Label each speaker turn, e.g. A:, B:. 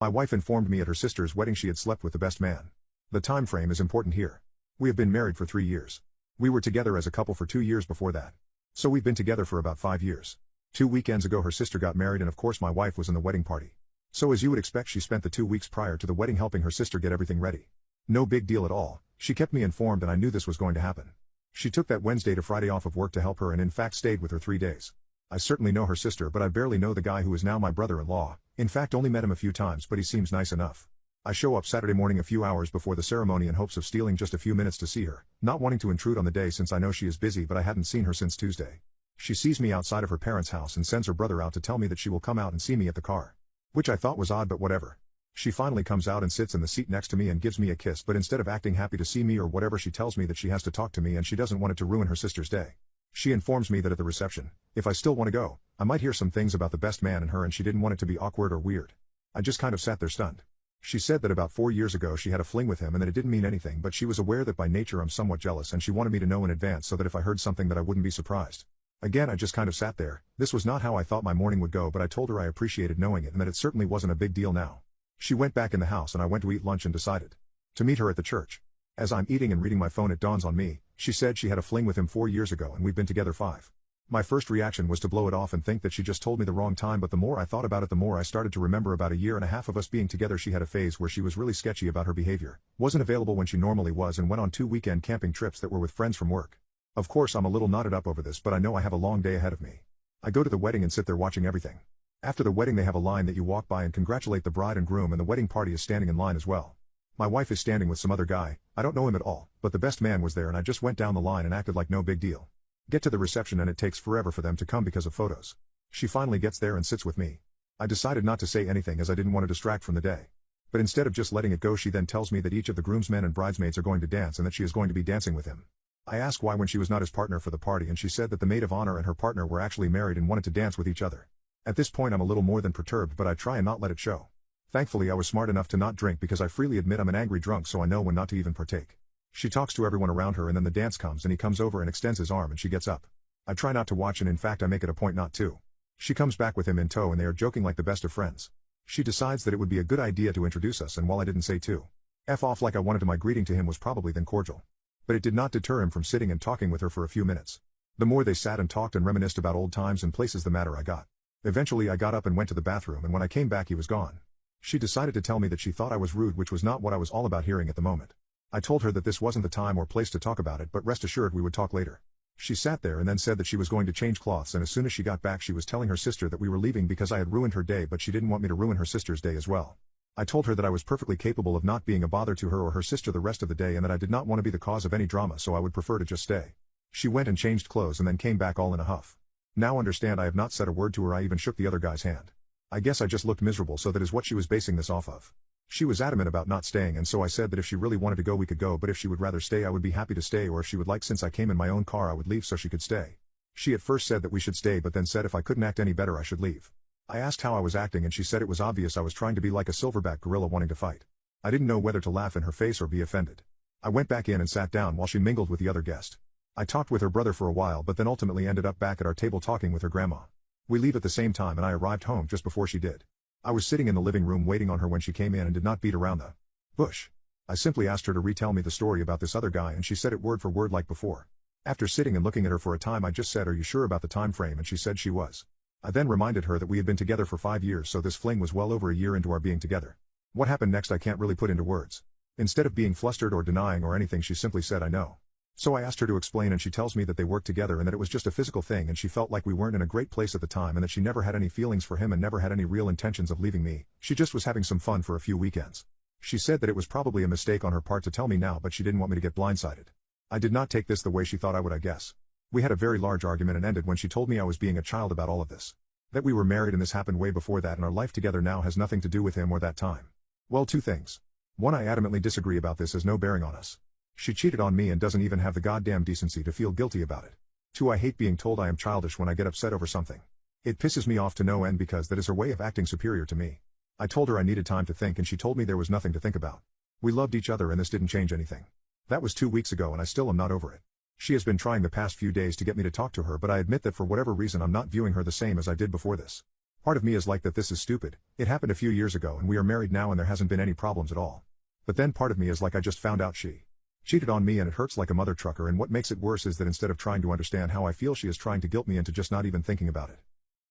A: My wife informed me at her sister's wedding she had slept with the best man. The time frame is important here. We have been married for 3 years. We were together as a couple for 2 years before that. So we've been together for about 5 years. 2 weekends ago her sister got married and of course my wife was in the wedding party. So as you would expect she spent the 2 weeks prior to the wedding helping her sister get everything ready. No big deal at all, she kept me informed and I knew this was going to happen. She took that Wednesday to Friday off of work to help her and in fact stayed with her 3 days. I certainly know her sister but I barely know the guy who is now my brother-in-law, in fact only met him a few times but he seems nice enough. I show up Saturday morning a few hours before the ceremony in hopes of stealing just a few minutes to see her, not wanting to intrude on the day since I know she is busy but I hadn't seen her since Tuesday. She sees me outside of her parents' house and sends her brother out to tell me that she will come out and see me at the car. Which I thought was odd but whatever. She finally comes out and sits in the seat next to me and gives me a kiss but instead of acting happy to see me or whatever she tells me that she has to talk to me and she doesn't want it to ruin her sister's day. She informs me that at the reception, if I still want to go, I might hear some things about the best man and her and she didn't want it to be awkward or weird. I just kind of sat there stunned. She said that about 4 years ago she had a fling with him and that it didn't mean anything but she was aware that by nature I'm somewhat jealous and she wanted me to know in advance so that if I heard something that I wouldn't be surprised. Again I just kind of sat there. This was not how I thought my morning would go but I told her I appreciated knowing it and that it certainly wasn't a big deal now. She went back in the house and I went to eat lunch and decided to meet her at the church. As I'm eating and reading my phone it dawns on me, she said she had a fling with him 4 years ago and we've been together 5. My first reaction was to blow it off and think that she just told me the wrong time but the more I thought about it the more I started to remember about a year and a half of us being together she had a phase where she was really sketchy about her behavior, wasn't available when she normally was and went on 2 weekend camping trips that were with friends from work. Of course I'm a little knotted up over this but I know I have a long day ahead of me. I go to the wedding and sit there watching everything. After the wedding they have a line that you walk by and congratulate the bride and groom and the wedding party is standing in line as well. My wife is standing with some other guy, I don't know him at all, but the best man was there and I just went down the line and acted like no big deal. Get to the reception and it takes forever for them to come because of photos. She finally gets there and sits with me. I decided not to say anything as I didn't want to distract from the day. But instead of just letting it go she then tells me that each of the groomsmen and bridesmaids are going to dance and that she is going to be dancing with him. I ask why when she was not his partner for the party and she said that the maid of honor and her partner were actually married and wanted to dance with each other. At this point I'm a little more than perturbed but I try and not let it show. Thankfully I was smart enough to not drink because I freely admit I'm an angry drunk so I know when not to even partake. She talks to everyone around her and then the dance comes and he comes over and extends his arm and she gets up. I try not to watch and in fact I make it a point not to. She comes back with him in tow and they are joking like the best of friends. She decides that it would be a good idea to introduce us and while I didn't say to F off like I wanted to my greeting to him was probably then cordial. But it did not deter him from sitting and talking with her for a few minutes. The more they sat and talked and reminisced about old times and places the madder I got. Eventually I got up and went to the bathroom and when I came back he was gone. She decided to tell me that she thought I was rude which was not what I was all about hearing at the moment. I told her that this wasn't the time or place to talk about it but rest assured we would talk later. She sat there and then said that she was going to change clothes and as soon as she got back she was telling her sister that we were leaving because I had ruined her day but she didn't want me to ruin her sister's day as well. I told her that I was perfectly capable of not being a bother to her or her sister the rest of the day and that I did not want to be the cause of any drama so I would prefer to just stay. She went and changed clothes and then came back all in a huff. Now understand I have not said a word to her I even shook the other guy's hand. I guess I just looked miserable so that is what she was basing this off of. She was adamant about not staying and so I said that if she really wanted to go we could go but if she would rather stay I would be happy to stay or if she would like since I came in my own car I would leave so she could stay. She at first said that we should stay but then said if I couldn't act any better I should leave. I asked how I was acting and she said it was obvious I was trying to be like a silverback gorilla wanting to fight. I didn't know whether to laugh in her face or be offended. I went back in and sat down while she mingled with the other guest. I talked with her brother for a while but then ultimately ended up back at our table talking with her grandma. We leave at the same time and I arrived home just before she did. I was sitting in the living room waiting on her when she came in and did not beat around the bush. I simply asked her to retell me the story about this other guy and she said it word for word like before. After sitting and looking at her for a time I just said are you sure about the time frame and she said she was. I then reminded her that we had been together for 5 years so this fling was well over a year into our being together. What happened next I can't really put into words. Instead of being flustered or denying or anything she simply said I know. So I asked her to explain and she tells me that they worked together and that it was just a physical thing and she felt like we weren't in a great place at the time and that she never had any feelings for him and never had any real intentions of leaving me, she just was having some fun for a few weekends. She said that it was probably a mistake on her part to tell me now but she didn't want me to get blindsided. I did not take this the way she thought I would I guess. We had a very large argument and ended when she told me I was being a child about all of this. That we were married and this happened way before that and our life together now has nothing to do with him or that time. Well 2 things. 1 I adamantly disagree about this has no bearing on us. She cheated on me and doesn't even have the goddamn decency to feel guilty about it. 2 I hate being told I am childish when I get upset over something. It pisses me off to no end because that is her way of acting superior to me. I told her I needed time to think and she told me there was nothing to think about. We loved each other and this didn't change anything. That was 2 weeks ago and I still am not over it. She has been trying the past few days to get me to talk to her but I admit that for whatever reason I'm not viewing her the same as I did before this. Part of me is like that this is stupid, it happened a few years ago and we are married now and there hasn't been any problems at all. But then part of me is like I just found out she cheated on me and it hurts like a mother trucker, and what makes it worse is that instead of trying to understand how I feel, she is trying to guilt me into just not even thinking about it.